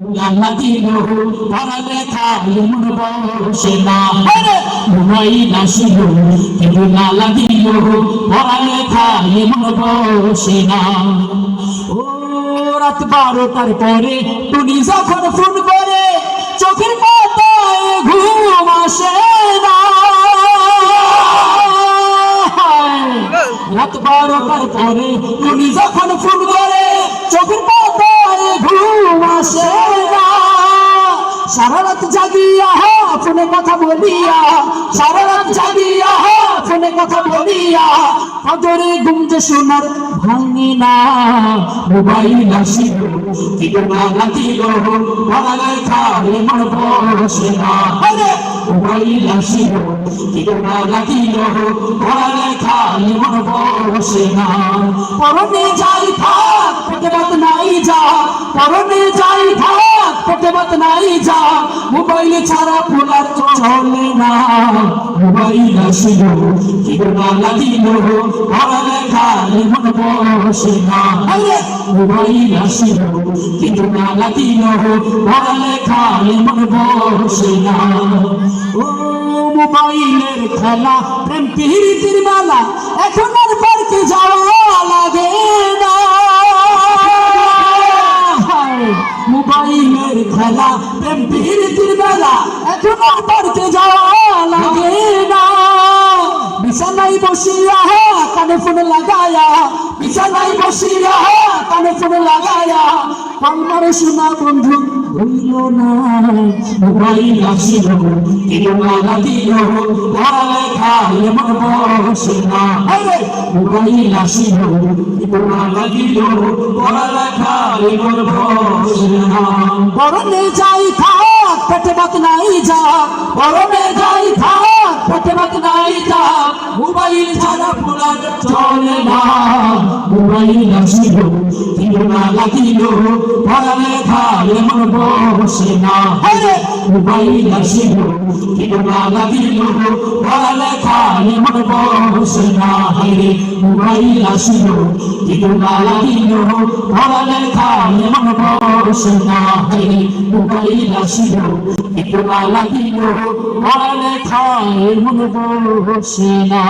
আল্লাহ দিল পড়ালেখায় মন বসে না, মোবাইল আসিল কিন্তু আল্লাহ দিল পড়ালেখায় মন বসে না। ও রাত 12টার পরে টুনি যখন ফোন করে চোখের পাতায় ঘুম আসে না। রাত 12টার পরে টুনি যখন ফোন করে চোখের পাতায় ঘুম আসে না। সারা রাত জাগিয়া ফোনে কথা বলিয়া, সারা রাত জাগিয়া ফোনে কথা বলিয়া ফজরে ঘুম যে শোনার ভাঙে না। মোবাইল আসিল কিন্তু আল্লাহ দিল পড়ালেখায় মন বসে না। মোবাইল আসিল কিন্তু আল্লাহ দিল পড়ালেখায় মন বসে না। পরনে যাই থাক পেটে ভাত নাই যা, পরনে যাই থাক পেটে ভাত নাই যা, মোবাইল ছাড়া পোলার চলে না। মোবাইল আসিল কিন্তু আল্লাহ দিল পড়ালেখায় মন বসে না। মোবাইল আসিল কিন্তু আল্লাহ দিল পড়ালেখায় মন বসে না। ও মোবাইলের খেলা প্রেম প্রীতির মেলা এখন আর পার্কে যাওয়া লাগে না। মোবাইলের খেলা প্রেম প্রীতির মেলা এখন আর পার্কে যাওয়া লাগে না। বিছানায় বসিয়া কানে ফোন লাগায়া, বিছানায় বসিয়া কানে ফোন লাগায়া আমার শোনা বন্ধু হইল না। মোবাইল আসিল কিন্তু আল্লাহ দিল পড়ালেখায় মন বসে না। মোবাইল আসিল কিন্তু আল্লাহ দিল পড়ালেখায় মন বসে না। পরনে যাই থাক পেটে ভাত নাই যা, পরনে যাই থাক পেটে ভাত নাই যা, মোবাইল ছাড়া পোলার চলে না। মোবাইল আসিল কিন্তু আল্লাহ দিল পড়ালেখায় মন বসে না। মোবাইল আসিল কিন্তু আল্লাহ দিল পড়ালেখায় মন বসে না। মোবাইল আসিল কিন্তু আল্লাহ দিল পড়ালেখায় মন বসে না। মোবাইল আসিল কিন্তু আল্লাহ দিল পড়ালেখায় মন বসে না।